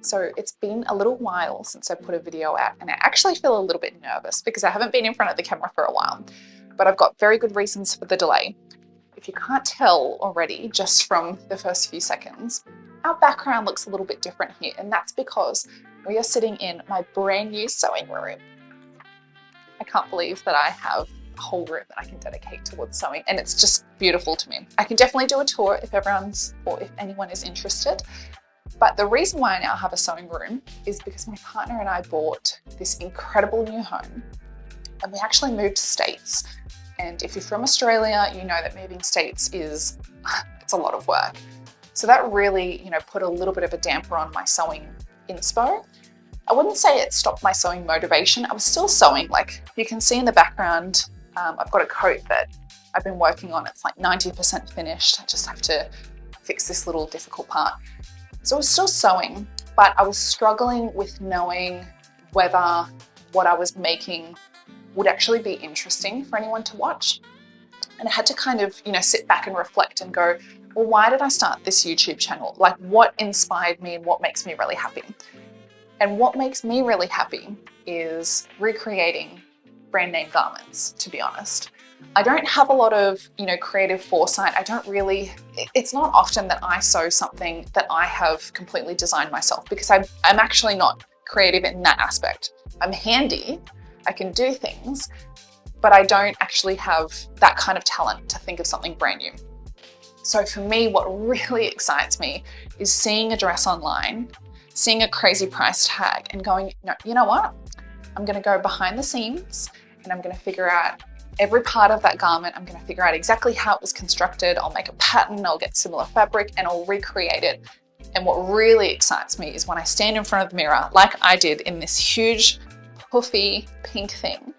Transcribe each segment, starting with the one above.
So it's been a little while since I put a video out, and I actually feel a little bit nervous because I haven't been in front of the camera for a while, but I've got very good reasons for the delay. If you can't tell already, just from the first few seconds, our background looks a little bit different here, and that's because we are sitting in my brand new sewing room. I can't believe that I have a whole room that I can dedicate towards sewing, and it's just beautiful to me. I can definitely do a tour if anyone is interested. But the reason why I now have a sewing room is because my partner and I bought this incredible new home, and we actually moved to States. And if you're from Australia, you know that moving states it's a lot of work. So that really, put a little bit of a damper on my sewing inspo. I wouldn't say it stopped my sewing motivation. I was still sewing. Like you can see in the background, I've got a coat that I've been working on. It's like 90% finished. I just have to fix this little difficult part. So I was still sewing, but I was struggling with knowing whether what I was making would actually be interesting for anyone to watch. And I had to kind of, sit back and reflect and go, well, why did I start this YouTube channel? Like what inspired me and what makes me really happy? And what makes me really happy is recreating brand name garments, to be honest. I don't have a lot of, creative foresight. It's not often that I sew something that I have completely designed myself, because I'm actually not creative in that aspect. I'm handy, I can do things, but I don't actually have that kind of talent to think of something brand new. So for me, what really excites me is seeing a dress online, seeing a crazy price tag and going, no, you know what? I'm gonna go behind the scenes and I'm gonna figure out every part of that garment. I'm gonna figure out exactly how it was constructed. I'll make a pattern, I'll get similar fabric and I'll recreate it. And what really excites me is when I stand in front of the mirror, like I did in this huge puffy pink thing,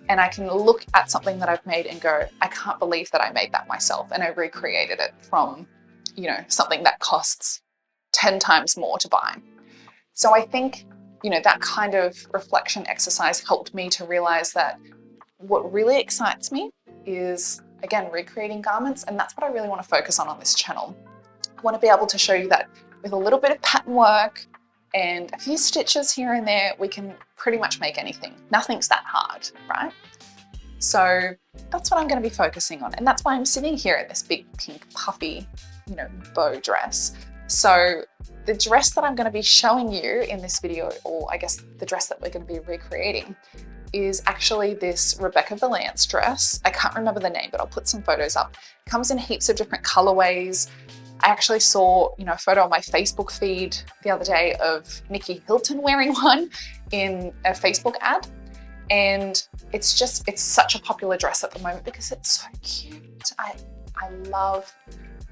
and I can look at something that I've made and go, I can't believe that I made that myself and I recreated it from, something that costs 10 times more to buy. So I think, that kind of reflection exercise helped me to realize that what really excites me is, again, recreating garments, and that's what I really want to focus on this channel. I want to be able to show you that with a little bit of pattern work and a few stitches here and there, we can pretty much make anything. Nothing's that hard, right? So that's what I'm going to be focusing on, and that's why I'm sitting here in this big pink puffy, bow dress. So the dress that I'm going to be showing you in this video, or I guess the dress that we're going to be recreating, is actually this Rebecca Vallance dress. I can't remember the name, but I'll put some photos up. It comes in heaps of different colorways. I actually saw, a photo on my Facebook feed the other day of Nikki Hilton wearing one in a Facebook ad. And it's such a popular dress at the moment because it's so cute. I love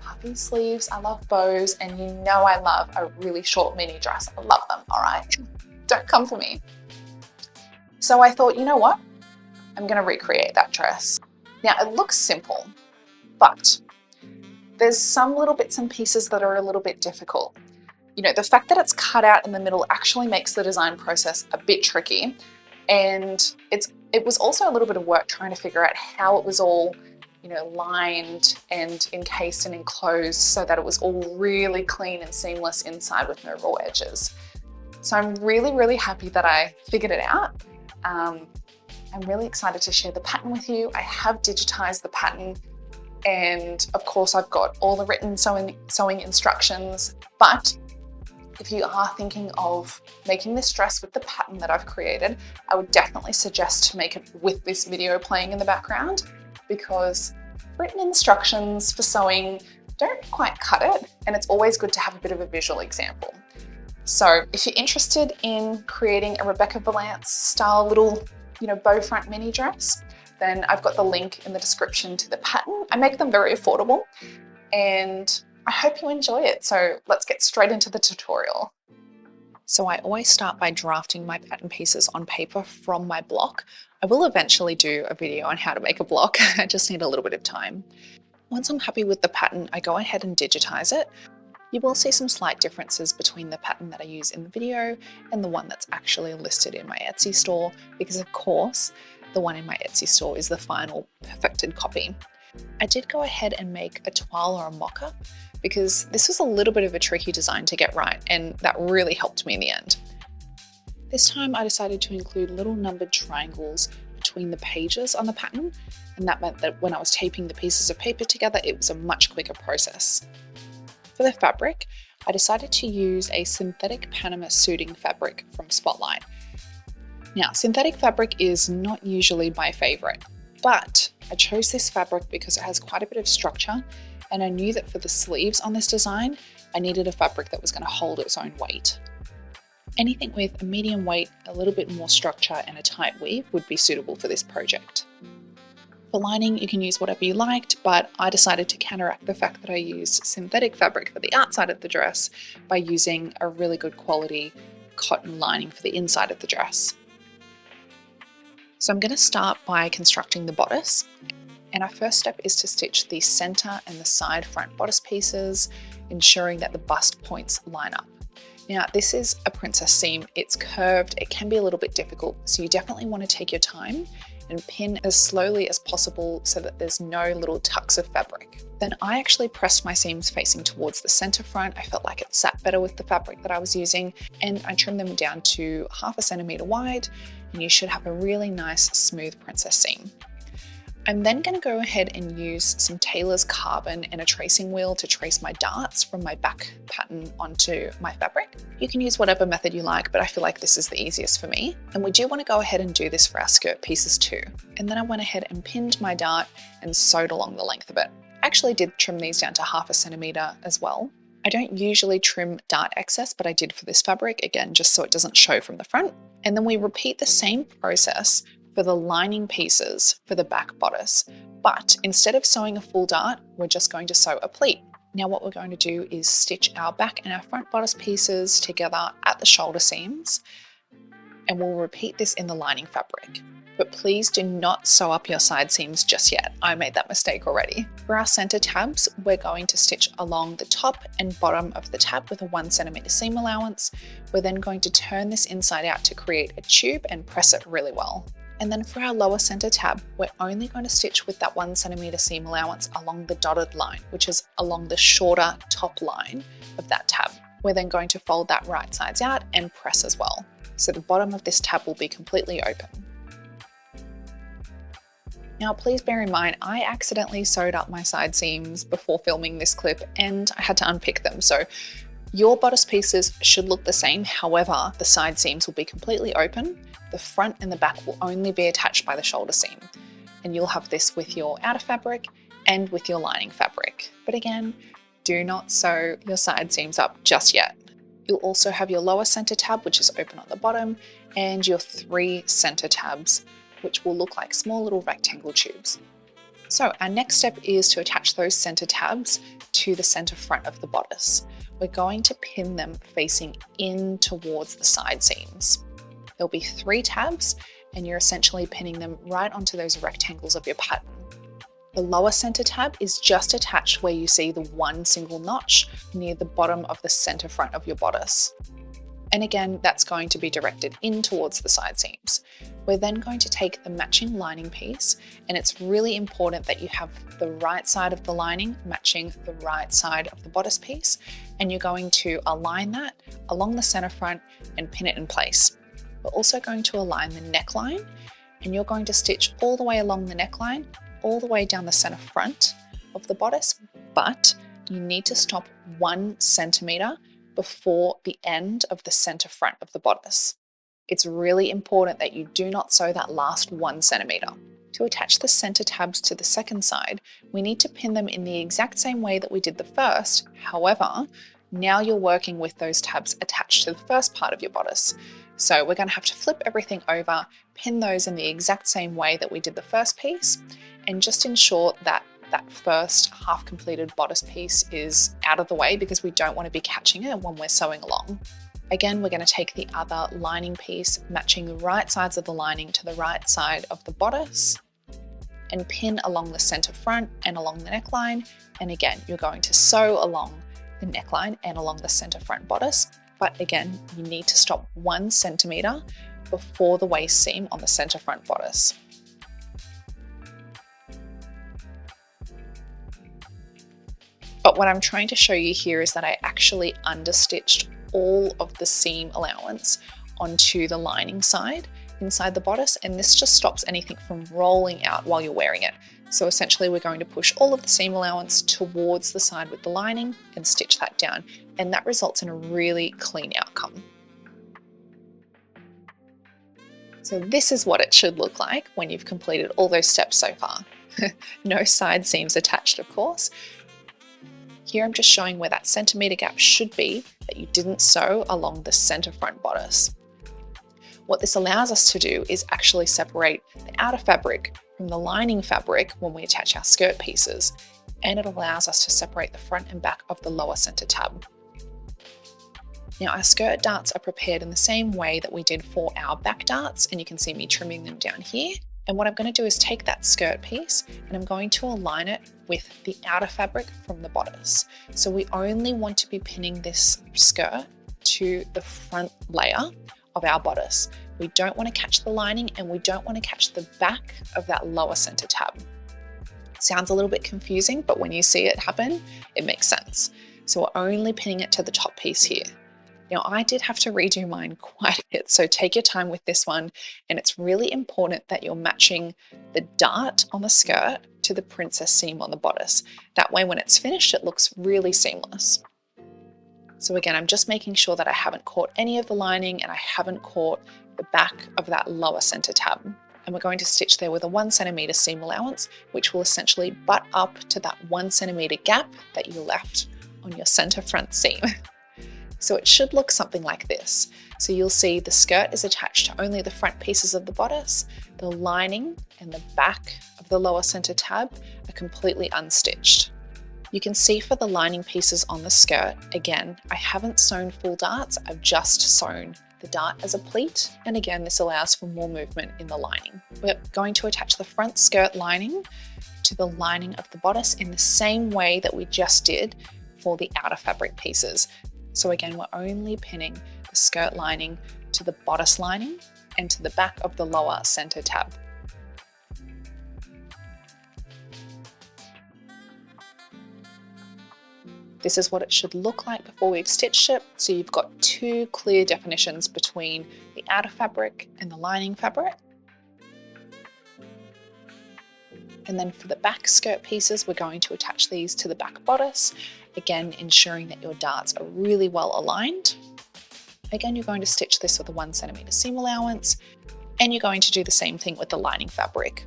puffy sleeves, I love bows, and I love a really short mini dress. I love them, all right? Don't come for me. So I thought, you know what? I'm gonna recreate that dress. Now it looks simple, but there's some little bits and pieces that are a little bit difficult. The fact that it's cut out in the middle actually makes the design process a bit tricky. And it was also a little bit of work trying to figure out how it was all, lined and encased and enclosed so that it was all really clean and seamless inside with no raw edges. So I'm really, really happy that I figured it out. I'm really excited to share the pattern with you. I have digitized the pattern, and of course I've got all the written sewing instructions, but if you are thinking of making this dress with the pattern that I've created, I would definitely suggest to make it with this video playing in the background, because written instructions for sewing don't quite cut it, and it's always good to have a bit of a visual example. So if you're interested in creating a Rebecca Vallance style little, bow front mini dress, then I've got the link in the description to the pattern. I make them very affordable, and I hope you enjoy it. So let's get straight into the tutorial. So I always start by drafting my pattern pieces on paper from my block. I will eventually do a video on how to make a block. I just need a little bit of time. Once I'm happy with the pattern, I go ahead and digitize it. You will see some slight differences between the pattern that I use in the video and the one that's actually listed in my Etsy store, because of course, the one in my Etsy store is the final perfected copy. I did go ahead and make a toile or a mock-up because this was a little bit of a tricky design to get right, and that really helped me in the end. This time I decided to include little numbered triangles between the pages on the pattern, and that meant that when I was taping the pieces of paper together, it was a much quicker process. For the fabric, I decided to use a synthetic Panama suiting fabric from Spotlight. Now, synthetic fabric is not usually my favorite, but I chose this fabric because it has quite a bit of structure, and I knew that for the sleeves on this design, I needed a fabric that was going to hold its own weight. Anything with a medium weight, a little bit more structure, and a tight weave would be suitable for this project. For lining, you can use whatever you liked, but I decided to counteract the fact that I used synthetic fabric for the outside of the dress by using a really good quality cotton lining for the inside of the dress. So I'm going to start by constructing the bodice, and our first step is to stitch the center and the side front bodice pieces, ensuring that the bust points line up. Now, this is a princess seam. It's curved, it can be a little bit difficult, so you definitely want to take your time and pin as slowly as possible so that there's no little tucks of fabric. Then I actually pressed my seams facing towards the center front. I felt like it sat better with the fabric that I was using, and I trimmed them down to 1/2 centimeter wide, and you should have a really nice smooth princess seam. I'm then going to go ahead and use some Tailor's carbon and a tracing wheel to trace my darts from my back pattern onto my fabric. You can use whatever method you like, but I feel like this is the easiest for me. And we do want to go ahead and do this for our skirt pieces too. And then I went ahead and pinned my dart and sewed along the length of it. I actually did trim these down to 1/2 centimeter as well. I don't usually trim dart excess, but I did for this fabric, again, just so it doesn't show from the front. And then we repeat the same process for the lining pieces for the back bodice, but instead of sewing a full dart, we're just going to sew a pleat. Now what we're going to do is stitch our back and our front bodice pieces together at the shoulder seams, and we'll repeat this in the lining fabric. But please do not sew up your side seams just yet. I made that mistake already. For our center tabs, we're going to stitch along the top and bottom of the tab with a 1 centimeter seam allowance. We're then going to turn this inside out to create a tube and press it really well. And then for our lower center tab, we're only going to stitch with that 1 centimeter seam allowance along the dotted line, which is along the shorter top line of that tab. We're then going to fold that right sides out and press as well. So the bottom of this tab will be completely open. Now, please bear in mind, I accidentally sewed up my side seams before filming this clip and I had to unpick them. So your bodice pieces should look the same. However, the side seams will be completely open. The front and the back will only be attached by the shoulder seam. And you'll have this with your outer fabric and with your lining fabric. But again, do not sew your side seams up just yet. You'll also have your lower center tab, which is open on the bottom, and your 3 center tabs, which will look like small little rectangle tubes. So our next step is to attach those center tabs to the center front of the bodice. We're going to pin them facing in towards the side seams. There'll be 3 tabs, and you're essentially pinning them right onto those rectangles of your pattern. The lower center tab is just attached where you see the 1 single notch near the bottom of the center front of your bodice. And again, that's going to be directed in towards the side seams. We're then going to take the matching lining piece, and it's really important that you have the right side of the lining matching the right side of the bodice piece, and you're going to align that along the center front and pin it in place. We're also going to align the neckline, and you're going to stitch all the way along the neckline, all the way down the center front of the bodice, but you need to stop 1 centimeter before the end of the center front of the bodice. It's really important that you do not sew that last 1 centimeter. To attach the center tabs to the second side, we need to pin them in the exact same way that we did the first. However, now you're working with those tabs attached to the first part of your bodice. So we're going to have to flip everything over, pin those in the exact same way that we did the first piece, and just ensure that that first half completed bodice piece is out of the way because we don't want to be catching it when we're sewing along. Again, we're going to take the other lining piece, matching the right sides of the lining to the right side of the bodice, and pin along the center front and along the neckline. And again, you're going to sew along the neckline and along the center front bodice. But again, you need to stop 1 centimeter before the waist seam on the center front bodice. But what I'm trying to show you here is that I actually understitched all of the seam allowance onto the lining side inside the bodice, and this just stops anything from rolling out while you're wearing it. So essentially we're going to push all of the seam allowance towards the side with the lining and stitch that down, and that results in a really clean outcome. So this is what it should look like when you've completed all those steps so far. No side seams attached, of course. Here I'm just showing where that centimetre gap should be that you didn't sew along the centre front bodice. What this allows us to do is actually separate the outer fabric from the lining fabric when we attach our skirt pieces, and it allows us to separate the front and back of the lower centre tab. Now our skirt darts are prepared in the same way that we did for our back darts, and you can see me trimming them down here. And what I'm going to do is take that skirt piece and I'm going to align it with the outer fabric from the bodice. So we only want to be pinning this skirt to the front layer of our bodice. We don't want to catch the lining and we don't want to catch the back of that lower center tab. Sounds a little bit confusing, but when you see it happen, it makes sense. So we're only pinning it to the top piece here. Now I did have to redo mine quite a bit, so take your time with this one, and it's really important that you're matching the dart on the skirt to the princess seam on the bodice. That way when it's finished, it looks really seamless. So again, I'm just making sure that I haven't caught any of the lining and I haven't caught the back of that lower center tab. And we're going to stitch there with a 1 centimetre seam allowance, which will essentially butt up to that 1 centimetre gap that you left on your center front seam. So it should look something like this. So you'll see the skirt is attached to only the front pieces of the bodice. The lining and the back of the lower center tab are completely unstitched. You can see for the lining pieces on the skirt, again, I haven't sewn full darts, I've just sewn the dart as a pleat. And again, this allows for more movement in the lining. We're going to attach the front skirt lining to the lining of the bodice in the same way that we just did for the outer fabric pieces. So again, we're only pinning the skirt lining to the bodice lining and to the back of the lower center tab. This is what it should look like before we've stitched it. So you've got two clear definitions between the outer fabric and the lining fabric. And then for the back skirt pieces, we're going to attach these to the back bodice. Again, ensuring that your darts are really well aligned. Again, you're going to stitch this with a 1 centimetre seam allowance, and you're going to do the same thing with the lining fabric.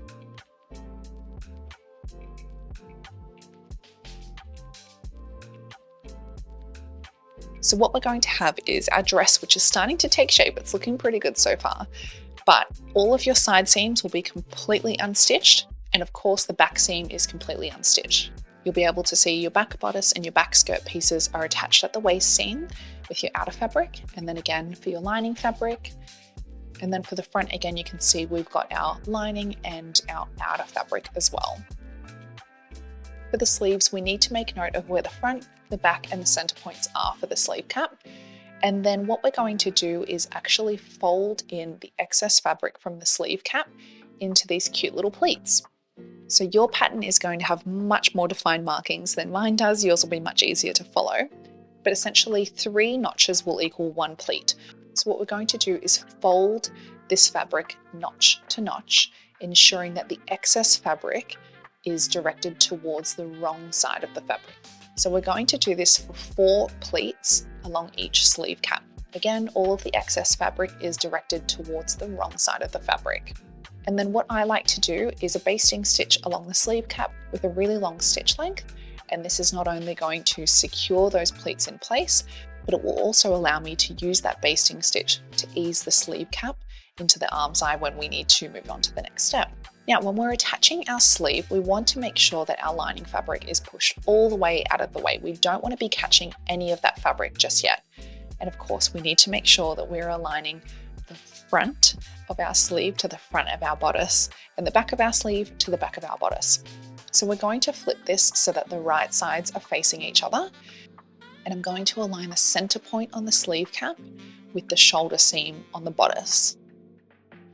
So what we're going to have is our dress, which is starting to take shape. It's looking pretty good so far, but all of your side seams will be completely unstitched. And of course the back seam is completely unstitched. You'll be able to see your back bodice and your back skirt pieces are attached at the waist seam with your outer fabric. And then again for your lining fabric. And then for the front, again, you can see we've got our lining and our outer fabric as well. For the sleeves, we need to make note of where the front, the back and the center points are for the sleeve cap. And then what we're going to do is actually fold in the excess fabric from the sleeve cap into these cute little pleats. So your pattern is going to have much more defined markings than mine does. Yours will be much easier to follow. But essentially 3 notches will equal 1 pleat. So what we're going to do is fold this fabric notch to notch, ensuring that the excess fabric is directed towards the wrong side of the fabric. So we're going to do this for 4 pleats along each sleeve cap. Again, all of the excess fabric is directed towards the wrong side of the fabric. And then what I like to do is a basting stitch along the sleeve cap with a really long stitch length. And this is not only going to secure those pleats in place, but it will also allow me to use that basting stitch to ease the sleeve cap into the arm's eye when we need to move on to the next step. Now, when we're attaching our sleeve, we want to make sure that our lining fabric is pushed all the way out of the way. We don't want to be catching any of that fabric just yet. And of course, we need to make sure that we're aligning the front of our sleeve to the front of our bodice and the back of our sleeve to the back of our bodice. So we're going to flip this so that the right sides are facing each other. And I'm going to align the center point on the sleeve cap with the shoulder seam on the bodice.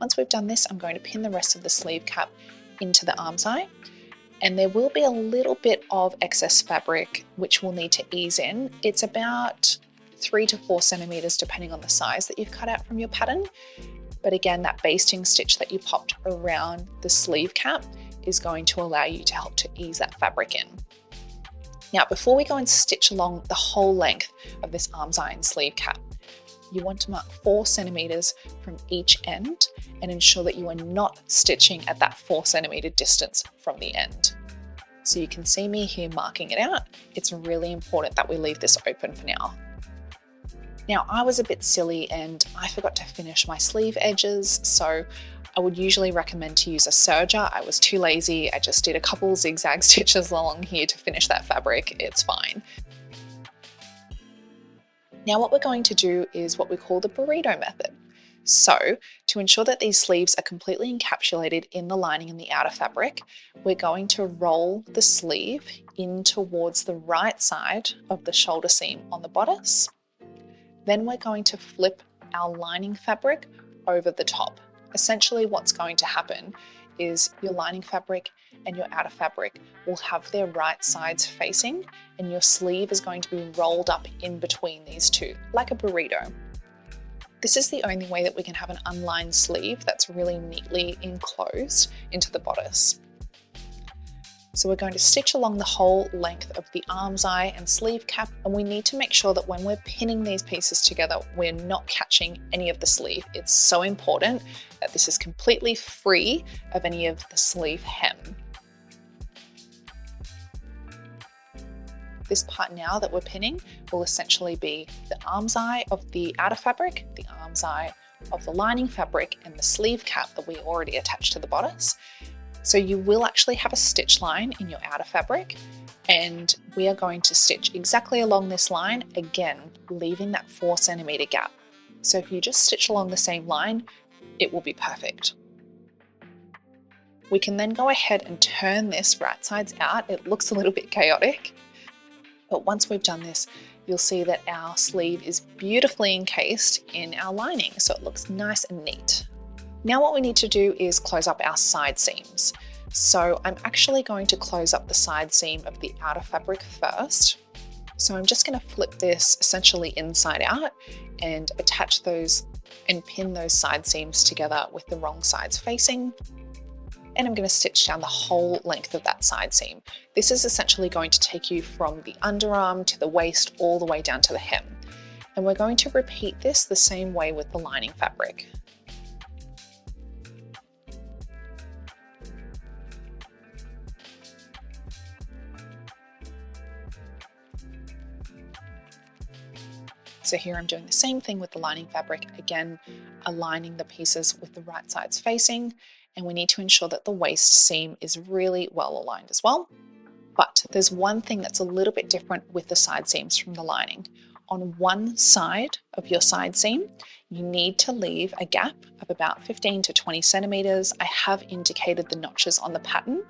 Once we've done this, I'm going to pin the rest of the sleeve cap into the arm's eye. And there will be a little bit of excess fabric which we'll need to ease in. It's about 3 to 4 centimeters depending on the size that you've cut out from your pattern. But again, that basting stitch that you popped around the sleeve cap is going to allow you to help to ease that fabric in. Now, before we go and stitch along the whole length of this armscye and sleeve cap, you want to mark 4 centimeters from each end and ensure that you are not stitching at that 4 centimeter distance from the end. So you can see me here marking it out. It's really important that we leave this open for now. Now, I was a bit silly and I forgot to finish my sleeve edges, so I would usually recommend to use a serger. I was too lazy. I just did a couple zigzag stitches along here to finish that fabric. It's fine. Now what we're going to do is what we call the burrito method. So to ensure that these sleeves are completely encapsulated in the lining and the outer fabric, we're going to roll the sleeve in towards the right side of the shoulder seam on the bodice. Then we're going to flip our lining fabric over the top. Essentially what's going to happen is your lining fabric and your outer fabric will have their right sides facing, and your sleeve is going to be rolled up in between these two, like a burrito. This is the only way that we can have an unlined sleeve that's really neatly enclosed into the bodice. So we're going to stitch along the whole length of the armscye and sleeve cap, and we need to make sure that when we're pinning these pieces together, we're not catching any of the sleeve. It's so important that this is completely free of any of the sleeve hem. This part now that we're pinning will essentially be the armscye of the outer fabric, the armscye of the lining fabric, and the sleeve cap that we already attached to the bodice. So you will actually have a stitch line in your outer fabric, and we are going to stitch exactly along this line, again, leaving that 4 centimeter gap. So if you just stitch along the same line, it will be perfect. We can then go ahead and turn this right sides out. It looks a little bit chaotic, but once we've done this, you'll see that our sleeve is beautifully encased in our lining, so it looks nice and neat. Now what we need to do is close up our side seams. So I'm actually going to close up the side seam of the outer fabric first. So I'm just going to flip this essentially inside out and attach those and pin those side seams together with the wrong sides facing. And I'm going to stitch down the whole length of that side seam. This is essentially going to take you from the underarm to the waist all the way down to the hem. And we're going to repeat this the same way with the lining fabric. So here I'm doing the same thing with the lining fabric, again, aligning the pieces with the right sides facing, and we need to ensure that the waist seam is really well aligned as well. But there's one thing that's a little bit different with the side seams from the lining. On one side of your side seam, you need to leave a gap of about 15 to 20 centimeters. I have indicated the notches on the pattern,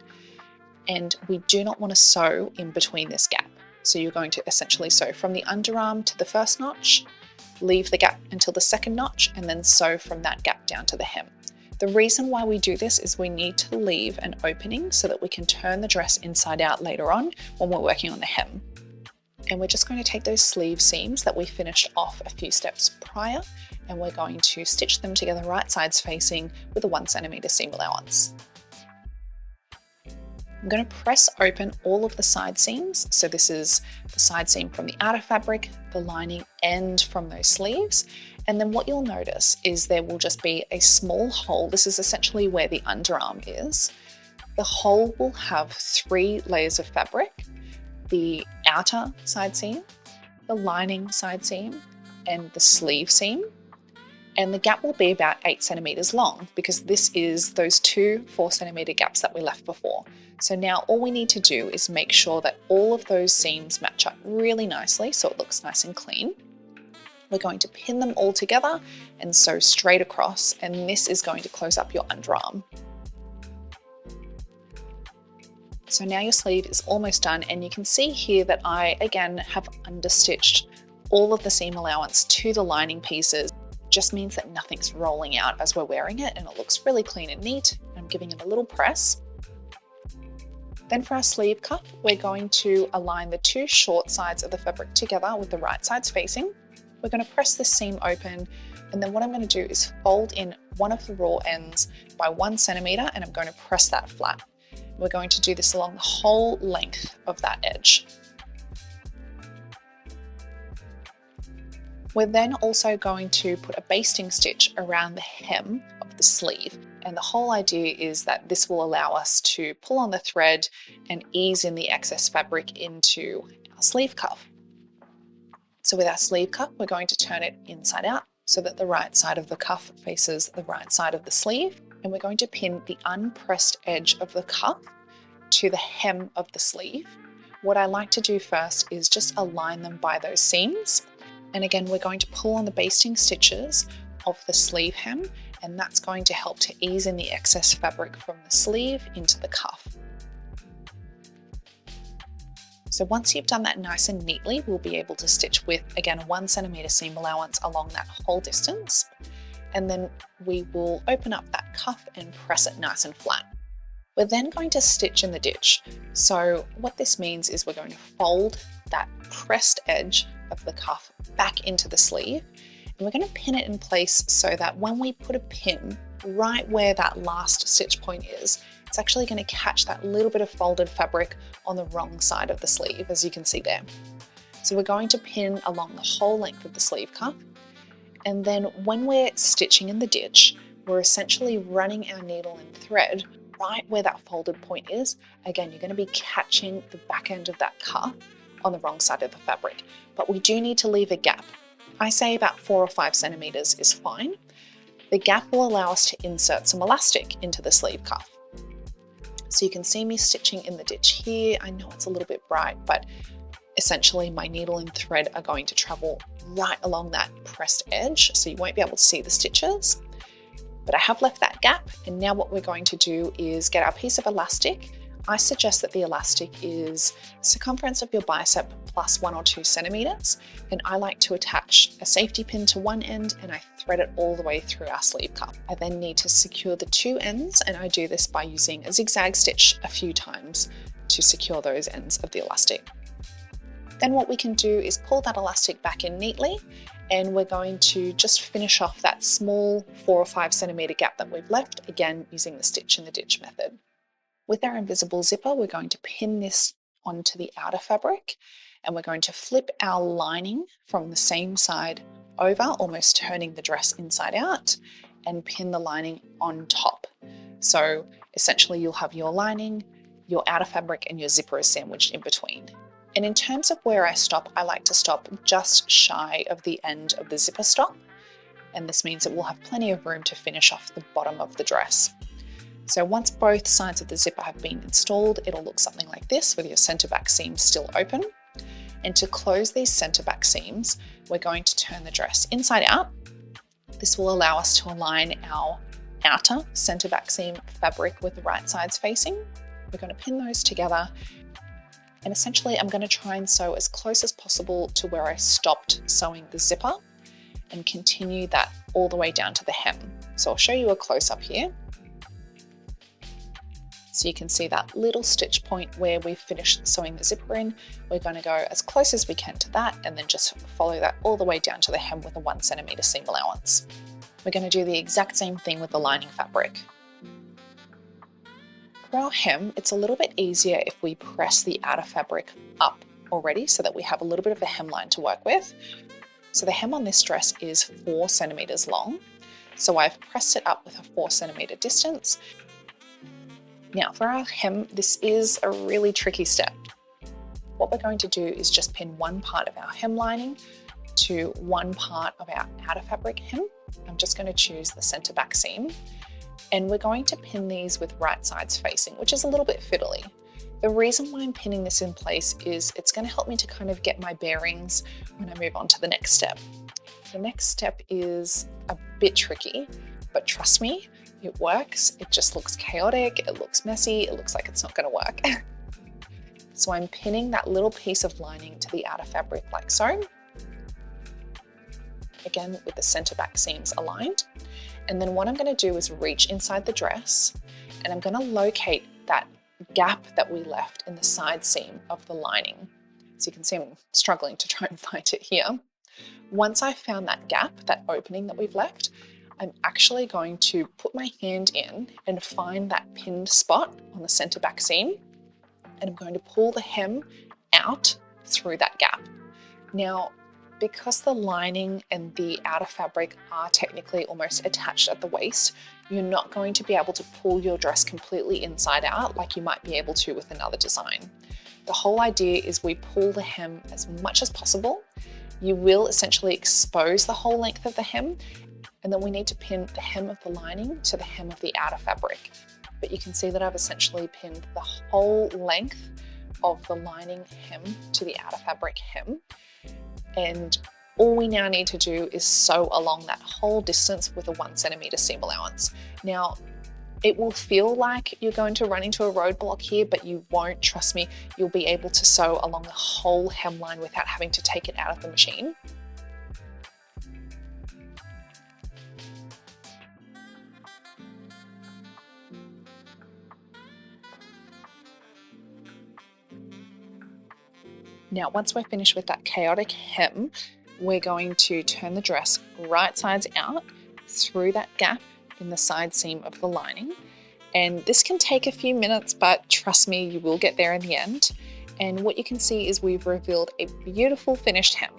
and we do not want to sew in between this gap. So you're going to essentially sew from the underarm to the first notch, leave the gap until the second notch, and then sew from that gap down to the hem. The reason why we do this is we need to leave an opening so that we can turn the dress inside out later on when we're working on the hem. And we're just going to take those sleeve seams that we finished off a few steps prior, and we're going to stitch them together right sides facing with a 1 centimeter seam allowance. I'm going to press open all of the side seams. So this is the side seam from the outer fabric, the lining, and from those sleeves. And then what you'll notice is there will just be a small hole. This is essentially where the underarm is. The hole will have 3 layers of fabric: the outer side seam, the lining side seam, and the sleeve seam. And the gap will be about 8 centimeters long because this is those 2 4 centimeter gaps that we left before. So now all we need to do is make sure that all of those seams match up really nicely so it looks nice and clean. We're going to pin them all together and sew straight across, and this is going to close up your underarm. So now your sleeve is almost done, and you can see here that I again have understitched all of the seam allowance to the lining pieces. Just means that nothing's rolling out as we're wearing it, and it looks really clean and neat. I'm giving it a little press. Then for our sleeve cuff, we're going to align the two short sides of the fabric together with the right sides facing. We're going to press the seam open, and then what I'm going to do is fold in one of the raw ends by 1 centimeter, and I'm going to press that flat. We're going to do this along the whole length of that edge. We're then also going to put a basting stitch around the hem of the sleeve. And the whole idea is that this will allow us to pull on the thread and ease in the excess fabric into our sleeve cuff. So with our sleeve cuff, we're going to turn it inside out so that the right side of the cuff faces the right side of the sleeve. And we're going to pin the unpressed edge of the cuff to the hem of the sleeve. What I like to do first is just align them by those seams. And again, we're going to pull on the basting stitches of the sleeve hem, and that's going to help to ease in the excess fabric from the sleeve into the cuff. So once you've done that nice and neatly, we'll be able to stitch with, again, a 1 centimeter seam allowance along that whole distance. And then we will open up that cuff and press it nice and flat. We're then going to stitch in the ditch. So what this means is we're going to fold that pressed edge of the cuff back into the sleeve, and we're going to pin it in place so that when we put a pin right where that last stitch point is, it's actually going to catch that little bit of folded fabric on the wrong side of the sleeve, as you can see there. So we're going to pin along the whole length of the sleeve cuff, and then when we're stitching in the ditch, we're essentially running our needle and thread right where that folded point is. Again, you're going to be catching the back end of that cuff on the wrong side of the fabric, but we do need to leave a gap. I say about 4 or 5 centimeters is fine. The gap will allow us to insert some elastic into the sleeve cuff. So you can see me stitching in the ditch here. I know it's a little bit bright, but essentially my needle and thread are going to travel right along that pressed edge, so you won't be able to see the stitches. But I have left that gap, and now what we're going to do is get our piece of elastic. I suggest that the elastic is circumference of your bicep plus 1 or 2 centimeters, and I like to attach a safety pin to one end and I thread it all the way through our sleeve cuff. I then need to secure the 2 ends, and I do this by using a zigzag stitch a few times to secure those ends of the elastic. Then what we can do is pull that elastic back in neatly, and we're going to just finish off that small 4 or 5 centimeter gap that we've left, again using the stitch in the ditch method. With our invisible zipper, we're going to pin this onto the outer fabric, and we're going to flip our lining from the same side over, almost turning the dress inside out, and pin the lining on top. So essentially you'll have your lining, your outer fabric, and your zipper is sandwiched in between. And in terms of where I stop, I like to stop just shy of the end of the zipper stop, and this means that we'll have plenty of room to finish off the bottom of the dress. So once both sides of the zipper have been installed, it'll look something like this with your center back seams still open. And to close these center back seams, we're going to turn the dress inside out. This will allow us to align our outer center back seam fabric with the right sides facing. We're going to pin those together, and essentially I'm going to try and sew as close as possible to where I stopped sewing the zipper and continue that all the way down to the hem. So I'll show you a close-up here. So you can see that little stitch point where we've finished sewing the zipper in. We're going to go as close as we can to that, and then just follow that all the way down to the hem with a 1 centimeter seam allowance. We're going to do the exact same thing with the lining fabric. For our hem, it's a little bit easier if we press the outer fabric up already so that we have a little bit of a hemline to work with. So the hem on this dress is 4 centimeters long. So I've pressed it up with a 4 centimeter distance. Now for our hem, this is a really tricky step. What we're going to do is just pin one part of our hem lining to one part of our outer fabric hem. I'm just going to choose the center back seam, and we're going to pin these with right sides facing, which is a little bit fiddly. The reason why I'm pinning this in place is it's going to help me to kind of get my bearings when I move on to the next step. The next step is a bit tricky, but trust me, it works. It just looks chaotic, it looks messy, it looks like it's not going to work. So I'm pinning that little piece of lining to the outer fabric like so. Again, with the center back seams aligned. And then what I'm going to do is reach inside the dress, and I'm going to locate that gap that we left in the side seam of the lining. So you can see I'm struggling to try and find it here. Once I've found that gap, that opening that we've left, I'm actually going to put my hand in and find that pinned spot on the center back seam, and I'm going to pull the hem out through that gap. Now, because the lining and the outer fabric are technically almost attached at the waist, you're not going to be able to pull your dress completely inside out like you might be able to with another design. The whole idea is we pull the hem as much as possible. You will essentially expose the whole length of the hem, and then we need to pin the hem of the lining to the hem of the outer fabric. But you can see that I've essentially pinned the whole length of the lining hem to the outer fabric hem. And all we now need to do is sew along that whole distance with a 1 centimeter seam allowance. Now, it will feel like you're going to run into a roadblock here, but you won't, trust me. You'll be able to sew along the whole hemline without having to take it out of the machine. Now, once we're finished with that chaotic hem, we're going to turn the dress right sides out through that gap in the side seam of the lining. And this can take a few minutes, but trust me, you will get there in the end. And what you can see is we've revealed a beautiful finished hem.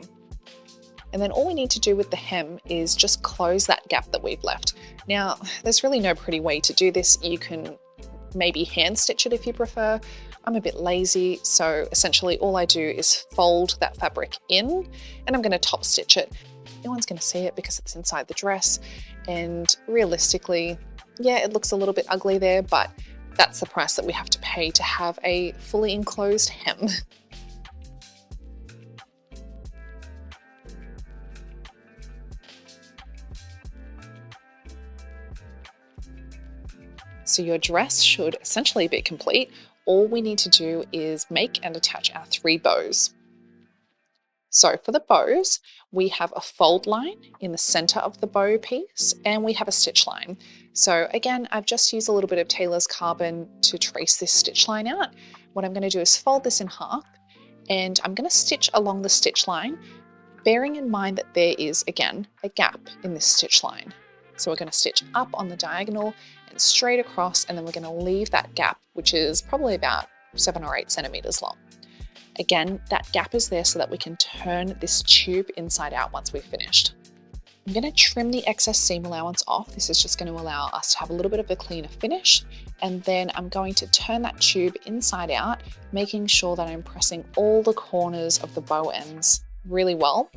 And then all we need to do with the hem is just close that gap that we've left. Now, there's really no pretty way to do this. You can maybe hand stitch it if you prefer. I'm a bit lazy, so essentially all I do is fold that fabric in, and I'm going to top stitch it. No one's going to see it because it's inside the dress, and realistically, yeah, it looks a little bit ugly there, but that's the price that we have to pay to have a fully enclosed hem. So your dress should essentially be complete. All we need to do is make and attach our 3 bows. So for the bows, we have a fold line in the center of the bow piece, and we have a stitch line. So again, I've just used a little bit of Tailor's Carbon to trace this stitch line out. What I'm going to do is fold this in half, and I'm going to stitch along the stitch line, bearing in mind that there is, again, a gap in this stitch line. So we're going to stitch up on the diagonal and straight across, and then we're going to leave that gap, which is probably about 7 or 8 centimeters long. Again, that gap is there so that we can turn this tube inside out once we've finished. I'm going to trim the excess seam allowance off. This is just going to allow us to have a little bit of a cleaner finish. And then I'm going to turn that tube inside out, making sure that I'm pressing all the corners of the bow ends really well.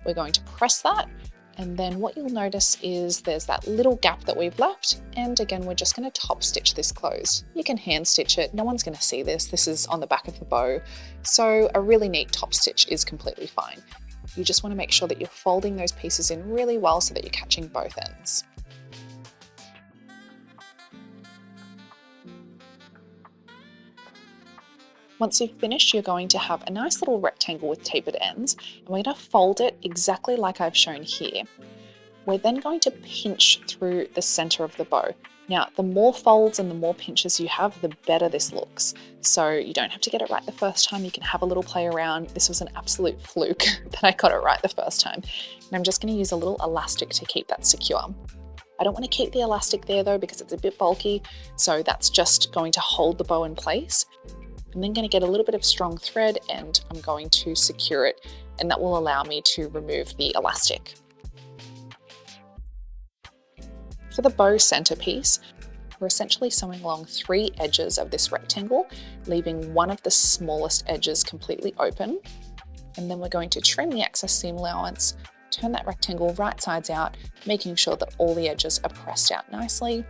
We're going to press that. And then what you'll notice is there's that little gap that we've left. And again, we're just going to top stitch this closed. You can hand stitch it. No one's going to see this. This is on the back of the bow. So a really neat top stitch is completely fine. You just want to make sure that you're folding those pieces in really well so that you're catching both ends. Once you've finished, you're going to have a nice little rectangle with tapered ends, and we're going to fold it exactly like I've shown here. We're then going to pinch through the center of the bow. Now, the more folds and the more pinches you have, the better this looks. So you don't have to get it right the first time. You can have a little play around. This was an absolute fluke that I got it right the first time. And I'm just going to use a little elastic to keep that secure. I don't want to keep the elastic there though because it's a bit bulky, so that's just going to hold the bow in place. I'm then going to get a little bit of strong thread and I'm going to secure it, and that will allow me to remove the elastic. For the bow centerpiece, we're essentially sewing along 3 edges of this rectangle, leaving one of the smallest edges completely open. And then we're going to trim the excess seam allowance, turn that rectangle right sides out, making sure that all the edges are pressed out nicely.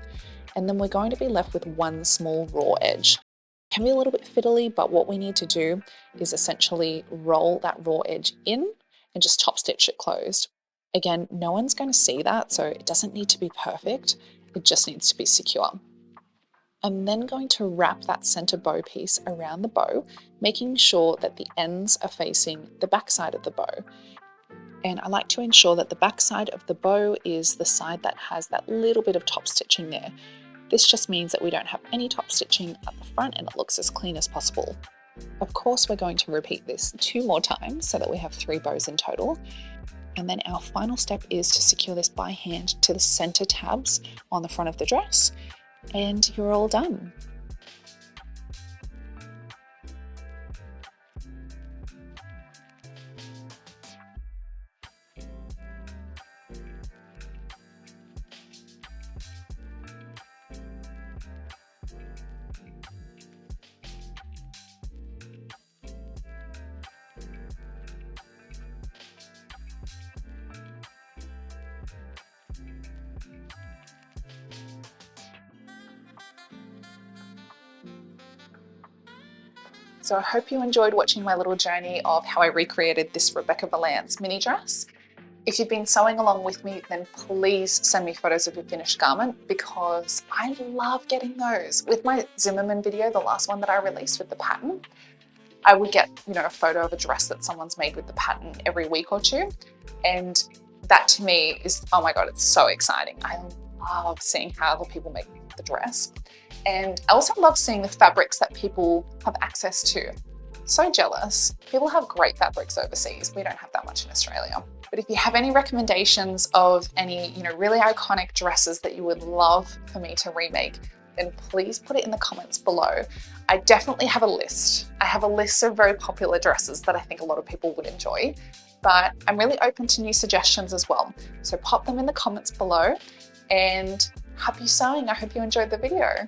And then we're going to be left with one small raw edge. It can be a little bit fiddly, but what we need to do is essentially roll that raw edge in and just top stitch it closed. Again, no one's going to see that, so it doesn't need to be perfect. It just needs to be secure. I'm then going to wrap that center bow piece around the bow, making sure that the ends are facing the back side of the bow. And I like to ensure that the back side of the bow is the side that has that little bit of top stitching there. This just means that we don't have any top stitching at the front and it looks as clean as possible. Of course, we're going to repeat this 2 more times so that we have 3 bows in total. And then our final step is to secure this by hand to the center tabs on the front of the dress, and you're all done. So I hope you enjoyed watching my little journey of how I recreated this Rebecca Vallance mini dress. If you've been sewing along with me, then please send me photos of your finished garment because I love getting those. With my Zimmerman video, the last one that I released with the pattern, I would get, a photo of a dress that someone's made with the pattern every week or 2. And that to me is, oh my God, it's so exciting. I love seeing how other people make the dress. And I also love seeing the fabrics that people have access to. So jealous. People have great fabrics overseas. We don't have that much in Australia. But if you have any recommendations of any, really iconic dresses that you would love for me to remake, then please put it in the comments below. I definitely have a list. I have a list of very popular dresses that I think a lot of people would enjoy, but I'm really open to new suggestions as well. So pop them in the comments below, and happy sewing. I hope you enjoyed the video.